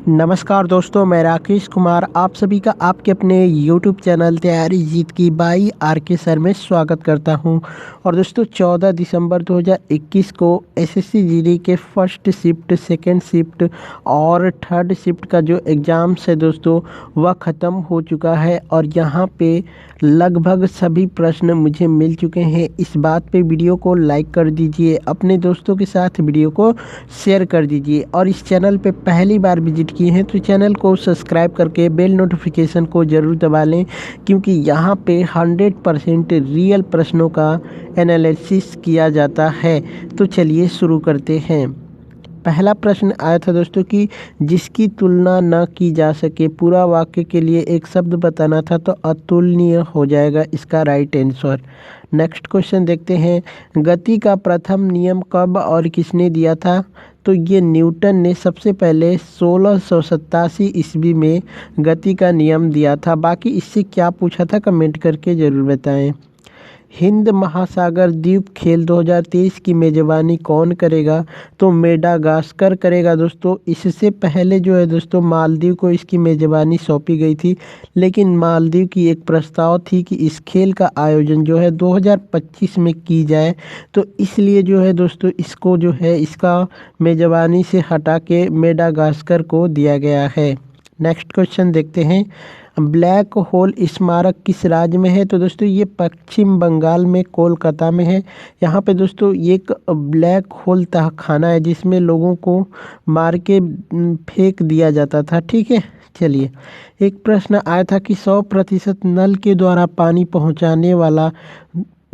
नमस्कार दोस्तों, मैं राकेश कुमार आप सभी का आपके अपने YouTube चैनल तैयारी जीत की बाई RK सर में स्वागत करता हूं। और दोस्तों 14 दिसंबर 2021 को SSC GD के फर्स्ट शिफ्ट, सेकंड शिफ्ट और थर्ड शिफ्ट का जो एग्ज़ाम्स है दोस्तों वह ख़त्म हो चुका है और यहां पे लगभग सभी प्रश्न मुझे मिल चुके हैं। इस बात पे वीडियो को लाइक कर दीजिए, अपने दोस्तों के साथ वीडियो को शेयर कर दीजिए और इस चैनल पे पहली बार विजिट किए हैं तो चैनल को सब्सक्राइब करके बेल नोटिफिकेशन को ज़रूर दबा लें, क्योंकि यहाँ पे 100% रियल प्रश्नों का एनालिसिस किया जाता है। तो चलिए शुरू करते हैं। पहला प्रश्न आया था दोस्तों कि जिसकी तुलना न की जा सके, पूरा वाक्य के लिए एक शब्द बताना था तो अतुलनीय हो जाएगा इसका राइट आंसर। नेक्स्ट क्वेश्चन देखते हैं, गति का प्रथम नियम कब और किसने दिया था? तो ये न्यूटन ने सबसे पहले 1687 ईस्वी में गति का नियम दिया था। बाकी इससे क्या पूछा था कमेंट करके ज़रूर बताएं। हिंद महासागर द्वीप खेल 2023 की मेज़बानी कौन करेगा? तो मेडागास्कर करेगा दोस्तों। इससे पहले जो है दोस्तों मालदीव को इसकी मेज़बानी सौंपी गई थी, लेकिन मालदीव की एक प्रस्ताव थी कि इस खेल का आयोजन जो है 2025 में की जाए, तो इसलिए जो है दोस्तों इसको जो है इसका मेज़बानी से हटा के मेडागास्कर को दिया गया है। नेक्स्ट क्वेश्चन देखते हैं, ब्लैक होल स्मारक किस राज्य में है? तो दोस्तों ये पश्चिम बंगाल में कोलकाता में है। यहाँ पे दोस्तों एक ब्लैक होल तहखाना है जिसमें लोगों को मार के फेंक दिया जाता था। ठीक है, चलिए एक प्रश्न आया था कि 100% नल के द्वारा पानी पहुँचाने वाला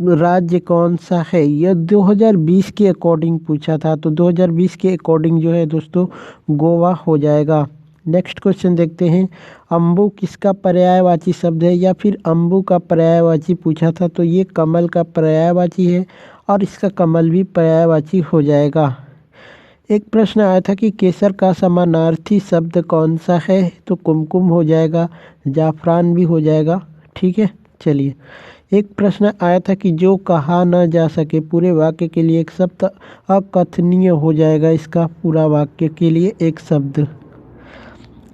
राज्य कौन सा है? यह 2020 के अकॉर्डिंग पूछा था, तो 2020 के अकॉर्डिंग जो है दोस्तों गोवा हो जाएगा। नेक्स्ट क्वेश्चन देखते हैं, अम्बु किसका पर्यायवाची शब्द है? या फिर अम्बु का पर्यायवाची पूछा था, तो ये कमल का पर्यायवाची है और इसका कमल भी पर्यायवाची हो जाएगा। एक प्रश्न आया था कि केसर का समानार्थी शब्द कौन सा है? तो कुमकुम हो जाएगा, जाफरान भी हो जाएगा। ठीक है, चलिए एक प्रश्न आया था कि जो कहा न जा सके, पूरे वाक्य के लिए एक शब्द अकथनीय हो जाएगा, इसका पूरा वाक्य के लिए एक शब्द।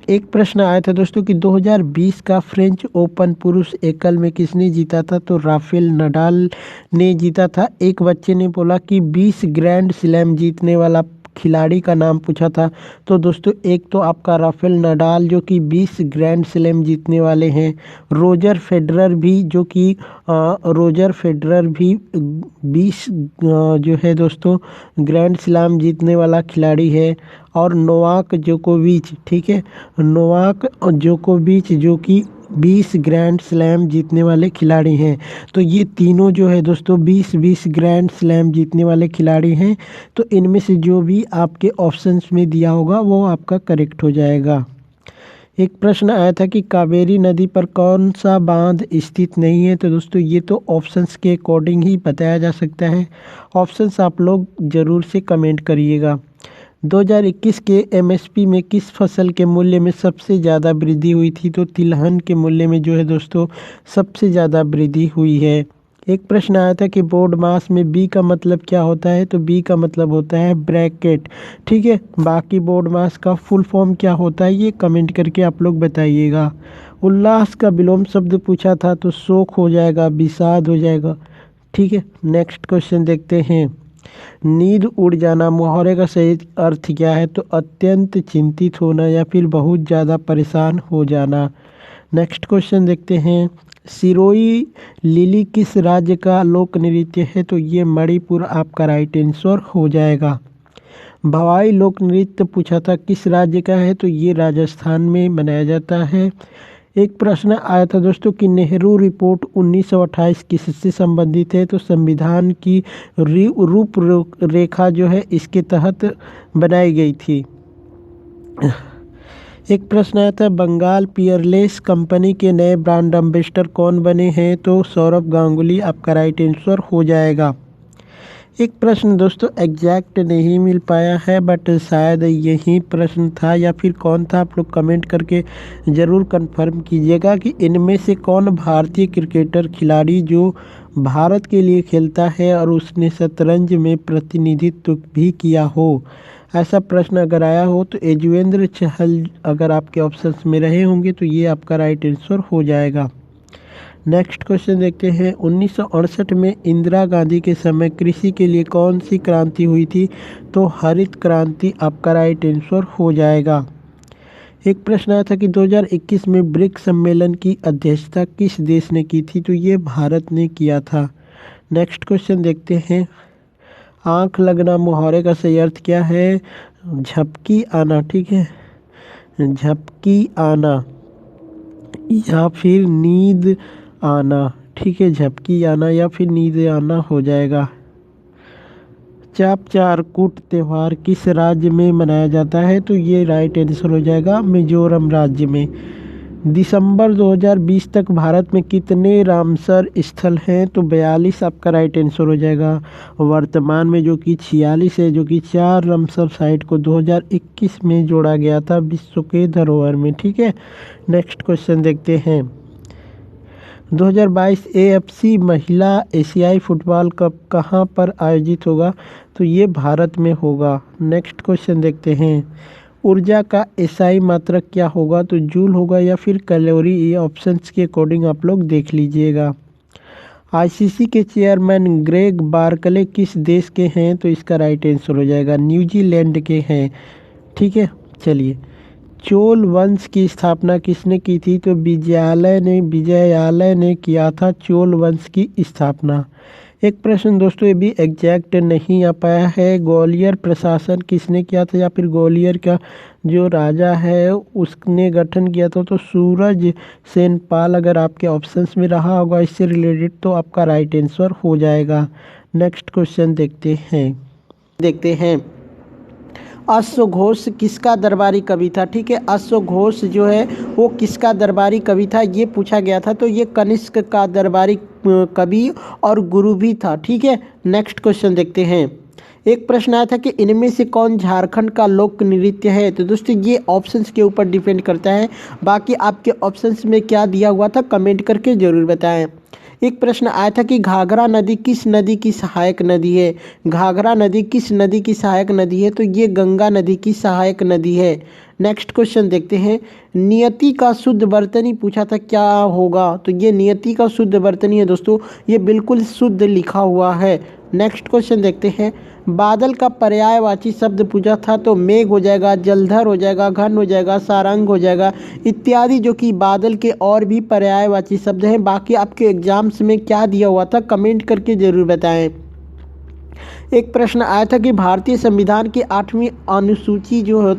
एक प्रश्न आया था दोस्तों कि 2020 का फ्रेंच ओपन पुरुष एकल में किसने जीता था? तो राफेल नडाल ने जीता था। एक बच्चे ने बोला कि 20 ग्रैंड स्लैम जीतने वाला खिलाड़ी का नाम पूछा था, तो दोस्तों एक तो आपका राफेल नडाल जो कि 20 ग्रैंड स्लैम जीतने वाले हैं, रोजर फेडरर भी जो कि 20 जो है दोस्तों ग्रैंड स्लैम जीतने वाला खिलाड़ी है, और नोवाक जोकोविच, ठीक है, नोवाक जोकोविच जो कि 20 ग्रैंड स्लैम जीतने वाले खिलाड़ी हैं। तो ये तीनों जो है दोस्तों 20 ग्रैंड स्लैम जीतने वाले खिलाड़ी हैं। तो इनमें से जो भी आपके ऑप्शंस में दिया होगा वो आपका करेक्ट हो जाएगा। एक प्रश्न आया था कि कावेरी नदी पर कौन सा बांध स्थित नहीं है? तो दोस्तों ये तो ऑप्शंस के अकॉर्डिंग ही बताया जा सकता है। ऑप्शंस आप लोग ज़रूर से कमेंट करिएगा। 2021 के MSP में किस फसल के मूल्य में सबसे ज़्यादा वृद्धि हुई थी? तो तिलहन के मूल्य में जो है दोस्तों सबसे ज़्यादा वृद्धि हुई है। एक प्रश्न आया था कि बोर्ड मास में बी का मतलब क्या होता है? तो बी का मतलब होता है ब्रैकेट। ठीक है, बाकी बोर्ड मास का फुल फॉर्म क्या होता है ये कमेंट करके आप लोग बताइएगा। उल्लास का विलोम शब्द पूछा था, तो शोक हो जाएगा, विषाद हो जाएगा। ठीक है, नेक्स्ट क्वेश्चन देखते हैं, नींद उड़ जाना मुहावरे का सही अर्थ क्या है? तो अत्यंत चिंतित होना या फिर बहुत ज़्यादा परेशान हो जाना। नेक्स्ट क्वेश्चन देखते हैं, सिरोई लिली किस राज्य का लोक नृत्य है? तो ये मणिपुर आपका राइट आंसर हो जाएगा। भवाई लोक नृत्य पूछा था किस राज्य का है? तो ये राजस्थान में मनाया जाता है। एक प्रश्न आया था दोस्तों कि नेहरू रिपोर्ट 1928 किससे संबंधित है? तो संविधान की रूपरेखा जो है इसके तहत बनाई गई थी। एक प्रश्न आया था, बंगाल पियरलेस कंपनी के नए ब्रांड एम्बेसडर कौन बने हैं? तो सौरभ गांगुली आपका राइट आंसर हो जाएगा। एक प्रश्न दोस्तों एग्जैक्ट नहीं मिल पाया है, बट शायद यही प्रश्न था या फिर कौन था, आप लोग कमेंट करके ज़रूर कंफर्म कीजिएगा कि इनमें से कौन भारतीय क्रिकेटर खिलाड़ी जो भारत के लिए खेलता है और उसने शतरंज में प्रतिनिधित्व भी किया हो। ऐसा प्रश्न अगर आया हो तो यजुवेंद्र चहल अगर आपके ऑप्शंस में रहे होंगे तो ये आपका राइट आंसर हो जाएगा। नेक्स्ट क्वेश्चन देखते हैं, 1968 में इंदिरा गांधी के समय कृषि के लिए कौन सी क्रांति हुई थी? तो हरित क्रांति आपका राइट आंसर हो जाएगा। एक प्रश्न आया था कि 2021 में ब्रिक्स सम्मेलन की अध्यक्षता किस देश ने की थी? तो ये भारत ने किया था। नेक्स्ट क्वेश्चन देखते हैं, आंख लगना मुहावरे का सही अर्थ क्या है? झपकी आना, ठीक है, झपकी आना या फिर नींद आना, ठीक है, झपकी आना या फिर नींद आना हो जाएगा। चाप चारकूट त्यौहार किस राज्य में मनाया जाता है? तो ये राइट आंसर हो जाएगा मिजोरम राज्य में। दिसंबर 2020 तक भारत में कितने रामसर स्थल हैं? तो 42 आपका राइट आंसर हो जाएगा। वर्तमान में जो कि 46 है, जो कि 4 रामसर साइट को 2021 में जोड़ा गया था विश्व के धरोहर में, ठीक है। नेक्स्ट क्वेश्चन देखते हैं, 2022 AFC महिला एशियाई फुटबॉल कप कहाँ पर आयोजित होगा? तो ये भारत में होगा। नेक्स्ट क्वेश्चन देखते हैं, ऊर्जा का एसआई मात्रक क्या होगा? तो जूल होगा या फिर कैलोरी, ये ऑप्शंस के अकॉर्डिंग आप लोग देख लीजिएगा। आईसीसी के चेयरमैन ग्रेग बार्कले किस देश के हैं? तो इसका राइट आंसर हो जाएगा न्यूजीलैंड के हैं, ठीक है। चलिए, चोल वंश की स्थापना किसने की थी? तो विजयालय ने किया था चोल वंश की स्थापना। एक प्रश्न दोस्तों ये भी एग्जैक्ट नहीं आ पाया है, ग्वालियर प्रशासन किसने किया था या फिर ग्वालियर का जो राजा है उसने गठन किया था? तो सूरज सेनपाल अगर आपके ऑप्शंस में रहा होगा इससे रिलेटेड तो आपका राइट आंसर हो जाएगा। नेक्स्ट क्वेश्चन देखते हैं, अश्वघोष किसका दरबारी कवि था? ठीक है, अश्वघोष जो है वो किसका दरबारी कवि था ये पूछा गया था। तो ये कनिष्क का दरबारी कवि और गुरु भी था, ठीक है। नेक्स्ट क्वेश्चन देखते हैं, एक प्रश्न आया था कि इनमें से कौन झारखंड का लोक नृत्य है? तो दोस्तों ये ऑप्शंस के ऊपर डिपेंड करता है, बाकी आपके ऑप्शंस में क्या दिया हुआ था कमेंट करके ज़रूर बताएं। एक प्रश्न आया था कि घाघरा नदी किस नदी की सहायक नदी है? घाघरा नदी किस नदी की सहायक नदी है? तो ये गंगा नदी की सहायक नदी है। नेक्स्ट क्वेश्चन देखते हैं, नियति का शुद्ध वर्तनी पूछा था क्या होगा? तो ये नियति का शुद्ध वर्तनी है दोस्तों, ये बिल्कुल शुद्ध लिखा हुआ है। नेक्स्ट क्वेश्चन देखते हैं, बादल का पर्यायवाची शब्द पूछा था तो मेघ हो जाएगा, जलधर हो जाएगा, घन हो जाएगा, सारंग हो जाएगा इत्यादि, जो कि बादल के और भी पर्यायवाची शब्द हैं। बाकी आपके एग्जाम्स में क्या दिया हुआ था कमेंट करके ज़रूर बताएं। एक प्रश्न आया था कि भारतीय संविधान की 8वीं अनुसूची जो है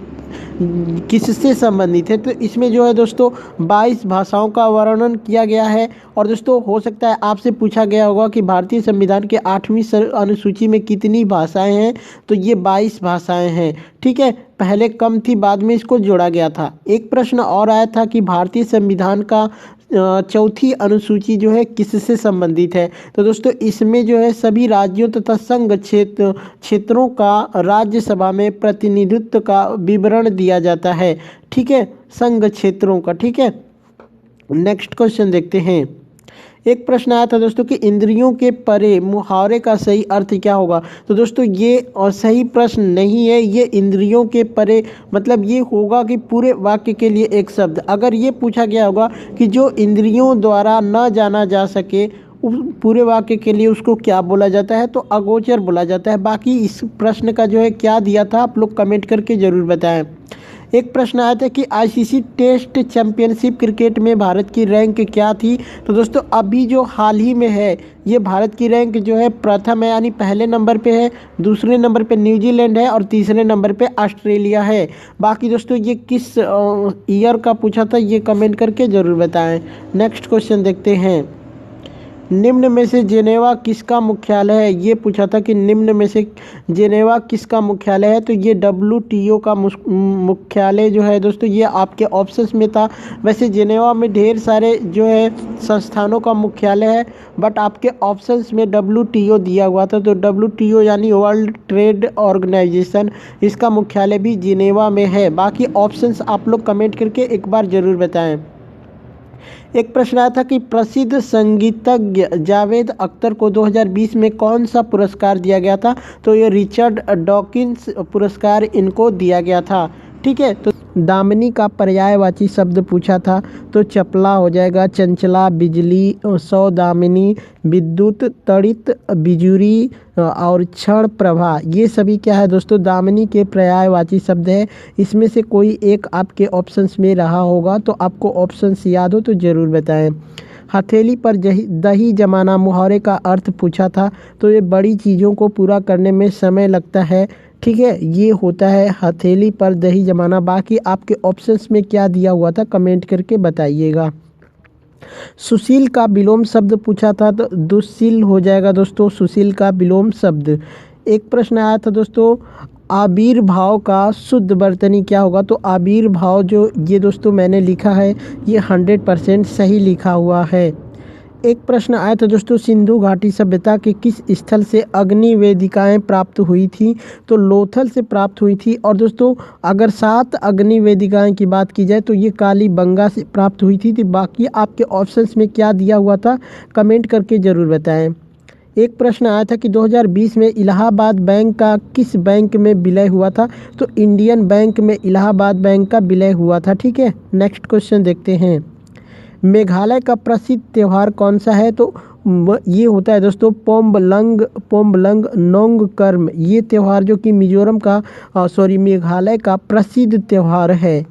किससे संबंधित है? तो इसमें जो है दोस्तों 22 भाषाओं का वर्णन किया गया है। और दोस्तों हो सकता है आपसे पूछा गया होगा कि भारतीय संविधान के 8वीं अनुसूची में कितनी भाषाएं हैं? तो ये 22 भाषाएं हैं, ठीक है। पहले कम थी, बाद में इसको जोड़ा गया था। एक प्रश्न और आया था कि भारतीय संविधान का चौथी अनुसूची जो है किससे संबंधित है? तो दोस्तों इसमें जो है सभी राज्यों तथा संघ क्षेत्रों का राज्यसभा में प्रतिनिधित्व का विवरण दिया जाता है, ठीक है, संघ क्षेत्रों का, ठीक है। नेक्स्ट क्वेश्चन देखते हैं, एक प्रश्न आया था दोस्तों कि इंद्रियों के परे मुहावरे का सही अर्थ क्या होगा? तो दोस्तों ये और सही प्रश्न नहीं है, ये इंद्रियों के परे मतलब ये होगा कि पूरे वाक्य के लिए एक शब्द। अगर ये पूछा गया होगा कि जो इंद्रियों द्वारा न जाना जा सके पूरे वाक्य के लिए उसको क्या बोला जाता है? तो अगोचर बोला जाता है। बाकी इस प्रश्न का जो है क्या दिया था आप लोग कमेंट करके ज़रूर बताएं। एक प्रश्न आया था कि आईसीसी टेस्ट चैंपियनशिप क्रिकेट में भारत की रैंक क्या थी? तो दोस्तों अभी जो हाल ही में है ये भारत की रैंक जो है प्रथम है, यानी पहले नंबर पे है, दूसरे नंबर पे न्यूजीलैंड है और तीसरे नंबर पे ऑस्ट्रेलिया है। बाकी दोस्तों ये किस ईयर का पूछा था ये कमेंट करके ज़रूर बताएं। नेक्स्ट क्वेश्चन देखते हैं, निम्न में से जेनेवा किसका मुख्यालय है? ये पूछा था कि निम्न में से जेनेवा किसका मुख्यालय है? तो ये WTO का मुख्यालय जो है दोस्तों ये आपके ऑप्शंस में था। वैसे जेनेवा में ढेर सारे जो है संस्थानों का मुख्यालय है, बट आपके ऑप्शंस में WTO दिया हुआ था। तो WTO यानी वर्ल्ड ट्रेड ऑर्गेनाइजेशन, इसका मुख्यालय भी जेनेवा में है। बाकी ऑप्शंस आप लोग कमेंट करके एक बार ज़रूर बताएँ। एक प्रश्न आया था कि प्रसिद्ध संगीतज्ञ जावेद अख्तर को 2020 में कौन सा पुरस्कार दिया गया था? तो ये रिचर्ड डॉकिंस पुरस्कार इनको दिया गया था। ठीक है, तो दामिनी का पर्यायवाची शब्द पूछा था, तो चपला हो जाएगा, चंचला, बिजली, सौदामिनी, विद्युत, तड़ित, बिजुरी और क्षण प्रभा, ये सभी क्या है दोस्तों? दामिनी के पर्यायवाची शब्द है। इसमें से कोई एक आपके ऑप्शंस में रहा होगा, तो आपको ऑप्शंस याद हो तो ज़रूर बताएं। हथेली पर दही जमाना, मुहावरे का अर्थ पूछा था, तो ये बड़ी चीज़ों को पूरा करने में समय लगता है। ठीक है, ये होता है हथेली पर दही जमाना। बाकी आपके ऑप्शंस में क्या दिया हुआ था कमेंट करके बताइएगा। सुशील का विलोम शब्द पूछा था, तो दुशील हो जाएगा दोस्तों, सुशील का विलोम शब्द। एक प्रश्न आया था दोस्तों, आविर्भाव का शुद्ध वर्तनी क्या होगा? तो आविर्भाव जो ये दोस्तों मैंने लिखा है, ये 100% सही लिखा हुआ है। एक प्रश्न आया था दोस्तों, सिंधु घाटी सभ्यता के किस स्थल से अग्नि वेदिकाएँ प्राप्त हुई थी? तो लोथल से प्राप्त हुई थी। और दोस्तों अगर 7 अग्नि वेदिकाएँ की बात की जाए तो ये कालीबंगा से प्राप्त हुई थी। तो बाकी आपके ऑप्शंस में क्या दिया हुआ था कमेंट करके ज़रूर बताएं। एक प्रश्न आया था कि 2020 में इलाहाबाद बैंक का किस बैंक में विलय हुआ था? तो इंडियन बैंक में इलाहाबाद बैंक का विलय हुआ था। ठीक है, नेक्स्ट क्वेश्चन देखते हैं। मेघालय का प्रसिद्ध त्यौहार कौन सा है? तो ये होता है दोस्तों पोम्बलंग नोंगकर्म, ये त्यौहार जो कि मिजोरम का मेघालय का प्रसिद्ध त्यौहार है।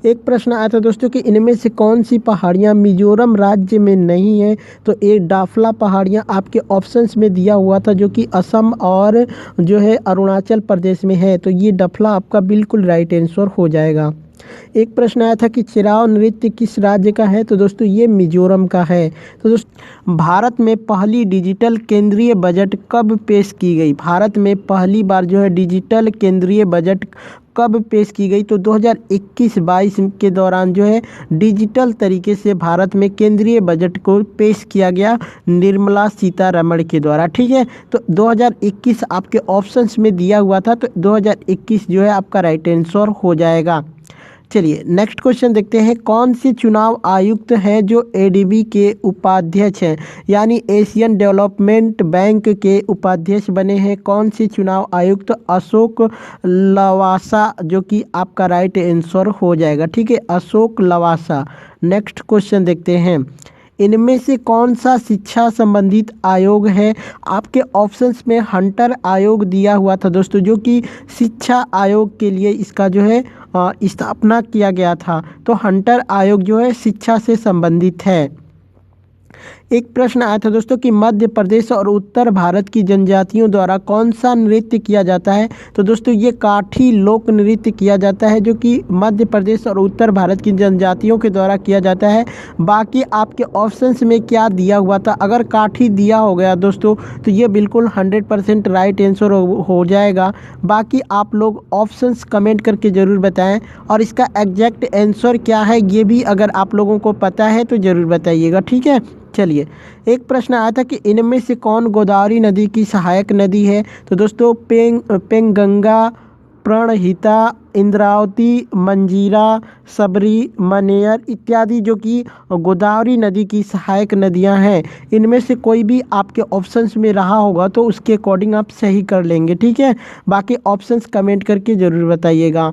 एक प्रश्न आया था दोस्तों कि इनमें से कौन सी पहाड़ियाँ मिजोरम राज्य में नहीं है? तो एक डाफला पहाड़ियाँ आपके ऑप्शंस में दिया हुआ था, जो कि असम और जो है अरुणाचल प्रदेश में है। तो ये डफला आपका बिल्कुल राइट आंसर हो जाएगा। एक प्रश्न आया था कि चिराव नृत्य किस राज्य का है? तो दोस्तों ये मिजोरम का है। तो दोस्तों भारत में पहली डिजिटल केंद्रीय बजट कब पेश की गई? भारत में पहली बार जो है डिजिटल केंद्रीय बजट कब पेश की गई? तो 2021-22 के दौरान जो है डिजिटल तरीके से भारत में केंद्रीय बजट को पेश किया गया निर्मला सीतारमण के द्वारा। ठीक है, तो 2021 आपके ऑप्शंस में दिया हुआ था, तो 2021 जो है आपका राइट आंसर हो जाएगा। चलिए नेक्स्ट क्वेश्चन देखते हैं। कौन से चुनाव आयुक्त हैं जो एडीबी के उपाध्यक्ष हैं, यानी एशियन डेवलपमेंट बैंक के उपाध्यक्ष बने हैं? कौन से चुनाव आयुक्त? अशोक लवासा, जो कि आपका राइट आंसर हो जाएगा। ठीक है, अशोक लवासा। नेक्स्ट क्वेश्चन देखते हैं। इनमें से कौन सा शिक्षा संबंधित आयोग है? आपके ऑप्शंस में हंटर आयोग दिया हुआ था दोस्तों, जो कि शिक्षा आयोग के लिए इसका जो है स्थापना किया गया था। तो हंटर आयोग जो है शिक्षा से संबंधित है। एक प्रश्न आया था दोस्तों कि मध्य प्रदेश और उत्तर भारत की जनजातियों द्वारा कौन सा नृत्य किया जाता है? तो दोस्तों ये काठी लोक नृत्य किया जाता है, जो कि मध्य प्रदेश और उत्तर भारत की जनजातियों के द्वारा किया जाता है। बाकी आपके ऑप्शंस में क्या दिया हुआ था? अगर काठी दिया हो गया दोस्तों तो ये बिल्कुल 100% राइट आंसर हो जाएगा। बाकी आप लोग ऑप्शंस कमेंट करके ज़रूर बताएं, और इसका एग्जैक्ट आंसर क्या है ये भी अगर आप लोगों को पता है तो ज़रूर बताइएगा। ठीक है, चलिए एक प्रश्न आया था कि इनमें से कौन गोदावरी नदी की सहायक नदी है? तो दोस्तों पेंगंगा, प्रणहिता, इंद्रावती, मंजीरा, सबरी, मनेयर इत्यादि जो कि गोदावरी नदी की सहायक नदियां हैं। इनमें से कोई भी आपके ऑप्शंस में रहा होगा तो उसके अकॉर्डिंग आप सही कर लेंगे। ठीक है, बाकी ऑप्शंस कमेंट करके ज़रूर बताइएगा।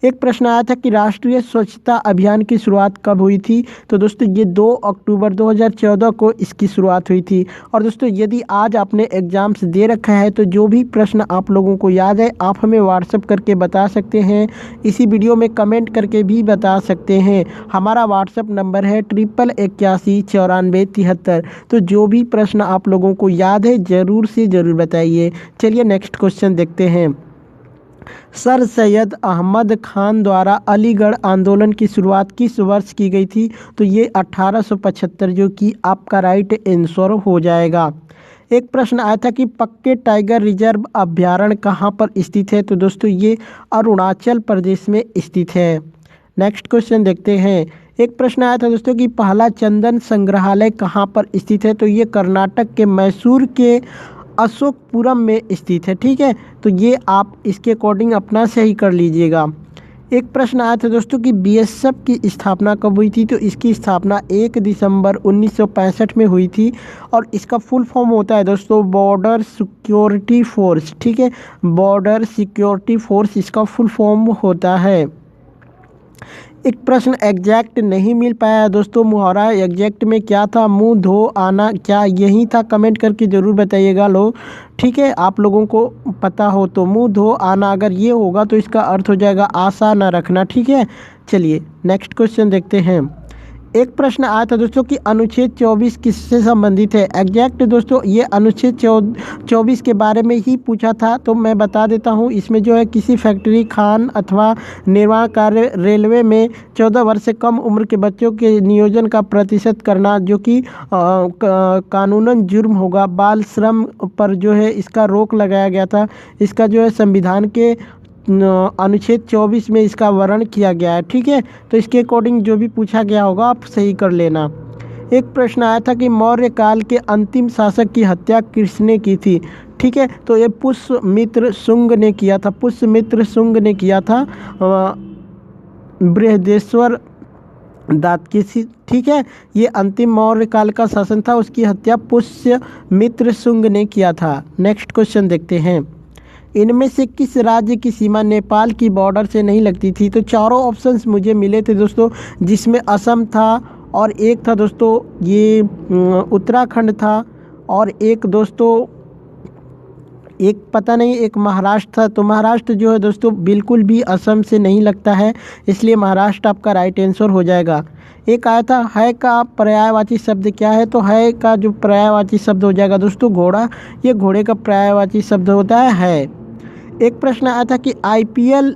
एक प्रश्न आया था कि राष्ट्रीय स्वच्छता अभियान की शुरुआत कब हुई थी? तो दोस्तों ये 2 अक्टूबर 2014 को इसकी शुरुआत हुई थी। और दोस्तों यदि आज आपने एग्ज़ाम्स दे रखा है तो जो भी प्रश्न आप लोगों को याद है आप हमें व्हाट्सएप करके बता सकते हैं, इसी वीडियो में कमेंट करके भी बता सकते हैं। हमारा व्हाट्सएप नंबर है 8881949373। तो जो भी प्रश्न आप लोगों को याद है ज़रूर से ज़रूर बताइए। चलिए नेक्स्ट क्वेश्चन देखते हैं। सर सैयद अहमद खान द्वारा अलीगढ़ आंदोलन की शुरुआत किस वर्ष की गई थी? तो ये 1875, जो कि आपका राइट आंसर हो जाएगा। एक प्रश्न आया था कि पक्के टाइगर रिजर्व अभ्यारण्य कहाँ पर स्थित है? तो दोस्तों ये अरुणाचल प्रदेश में स्थित है। नेक्स्ट क्वेश्चन देखते हैं। एक प्रश्न आया था दोस्तों कि पहला चंदन संग्रहालय कहाँ पर स्थित है? तो ये कर्नाटक के मैसूर के अशोकपुरम में स्थित है। ठीक है, तो ये आप इसके अकॉर्डिंग अपना सही कर लीजिएगा। एक प्रश्न आया था दोस्तों कि बीएसएफ की स्थापना कब हुई थी। तो इसकी स्थापना 1 दिसंबर 1965 में हुई थी और इसका फुल फॉर्म होता है दोस्तों बॉर्डर सिक्योरिटी फोर्स। ठीक है, बॉर्डर सिक्योरिटी फोर्स इसका फुल फॉर्म होता है। एक प्रश्न एग्जैक्ट नहीं मिल पाया है दोस्तों, मुहावरा एग्जैक्ट में क्या था, मुंह धो आना, क्या यही था? कमेंट करके ज़रूर बताइएगा लोग। ठीक है, आप लोगों को पता हो तो मुंह धो आना अगर ये होगा तो इसका अर्थ हो जाएगा आशा न रखना। ठीक है, चलिए नेक्स्ट क्वेश्चन देखते हैं। एक प्रश्न आया था दोस्तों कि अनुच्छेद 24 किससे संबंधित है। एग्जैक्ट दोस्तों ये अनुच्छेद 24 के बारे में ही पूछा था, तो मैं बता देता हूँ। इसमें जो है किसी फैक्ट्री, खान अथवा निर्माण कार्य, रेलवे में 14 वर्ष से कम उम्र के बच्चों के नियोजन का प्रतिशत करना, जो कि कानूनन जुर्म होगा। बाल श्रम पर जो है इसका रोक लगाया गया था। इसका जो है संविधान के अनुच्छेद 24 में इसका वर्णन किया गया है। ठीक है, तो इसके अकॉर्डिंग जो भी पूछा गया होगा आप सही कर लेना। एक प्रश्न आया था कि मौर्य काल के अंतिम शासक की हत्या किसने की थी। ठीक है, तो ये पुष्यमित्र शुंग ने किया था। पुष्यमित्र शुंग ने किया था बृहदेश्वर दातकीसी। ठीक है, ये अंतिम मौर्य काल का शासन था, उसकी हत्या पुष्यमित्र शुंग ने किया था। नेक्स्ट क्वेश्चन देखते हैं। इनमें से किस राज्य की सीमा नेपाल की बॉर्डर से नहीं लगती थी। तो चारों ऑप्शंस मुझे मिले थे दोस्तों, जिसमें असम था और एक था दोस्तों ये उत्तराखंड था और एक दोस्तों एक पता नहीं एक महाराष्ट्र था। तो महाराष्ट्र जो है दोस्तों बिल्कुल भी असम से नहीं लगता है, इसलिए महाराष्ट्र आपका राइट आंसर हो जाएगा। एक आया था है का पर्यायवाची शब्द क्या है। तो है का जो पर्यायवाची शब्द हो जाएगा दोस्तों घोड़ा। ये घोड़े का पर्यायवाची शब्द होता है। एक प्रश्न आया था कि आईपीएल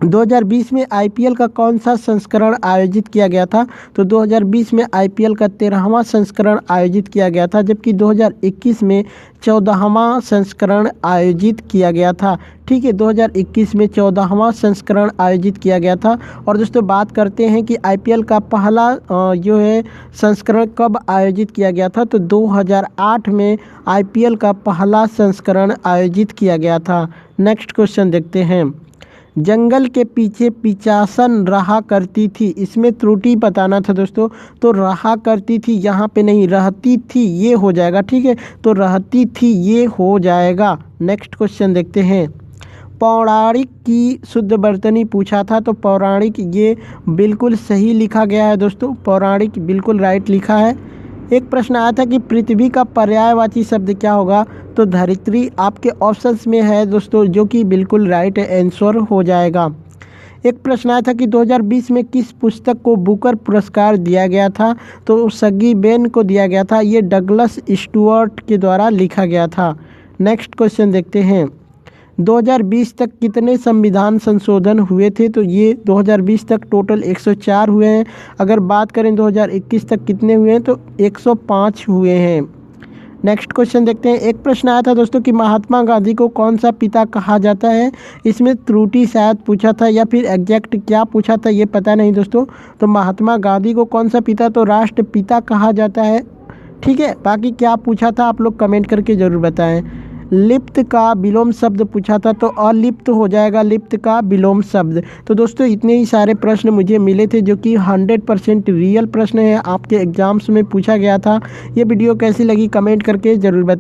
2020 में आईपीएल का कौन सा संस्करण आयोजित किया गया था। तो 2020 में आईपीएल का 13वां संस्करण आयोजित किया गया था, जबकि 2021 में 14वां संस्करण आयोजित किया गया था। ठीक है, 2021 में 14वां संस्करण आयोजित किया गया था। और दोस्तों बात करते हैं कि आईपीएल का पहला जो है संस्करण कब आयोजित किया गया था। तो 2008 में आईपीएल का पहला संस्करण आयोजित किया गया था। नेक्स्ट क्वेश्चन देखते हैं। जंगल के पीछे पिचासन रहा करती थी, इसमें त्रुटि बताना था दोस्तों। तो रहा करती थी यहाँ पे नहीं, रहती थी ये हो जाएगा। ठीक है, तो रहती थी ये हो जाएगा। नेक्स्ट क्वेश्चन देखते हैं। पौराणिक की शुद्ध वर्तनी पूछा था। तो पौराणिक ये बिल्कुल सही लिखा गया है दोस्तों, पौराणिक बिल्कुल राइट लिखा है। एक प्रश्न आया था कि पृथ्वी का पर्यायवाची शब्द क्या होगा। तो धरित्री आपके ऑप्शंस में है दोस्तों, जो कि बिल्कुल राइट आंसर हो जाएगा। एक प्रश्न आया था कि 2020 में किस पुस्तक को बुकर पुरस्कार दिया गया था। तो सगी बेन को दिया गया था, ये डगलस स्टुअर्ट के द्वारा लिखा गया था। नेक्स्ट क्वेश्चन देखते हैं। 2020 तक कितने संविधान संशोधन हुए थे। तो ये 2020 तक टोटल 104 हुए हैं। अगर बात करें 2021 तक कितने हुए हैं तो 105 हुए हैं। नेक्स्ट क्वेश्चन देखते हैं। एक प्रश्न आया था दोस्तों कि महात्मा गांधी को कौन सा पिता कहा जाता है। इसमें त्रुटि शायद पूछा था या फिर एग्जैक्ट क्या पूछा था ये पता नहीं दोस्तों। तो महात्मा गांधी को कौन सा पिता, तो राष्ट्रपिता कहा जाता है। ठीक है, बाकी क्या पूछा था आप लोग कमेंट करके ज़रूर बताएं। लिप्त का विलोम शब्द पूछा था, तो अलिप्त हो जाएगा लिप्त का विलोम शब्द। तो दोस्तों इतने ही सारे प्रश्न मुझे मिले थे, जो कि 100% रियल प्रश्न है, आपके एग्जाम्स में पूछा गया था। ये वीडियो कैसी लगी कमेंट करके ज़रूर बताएं।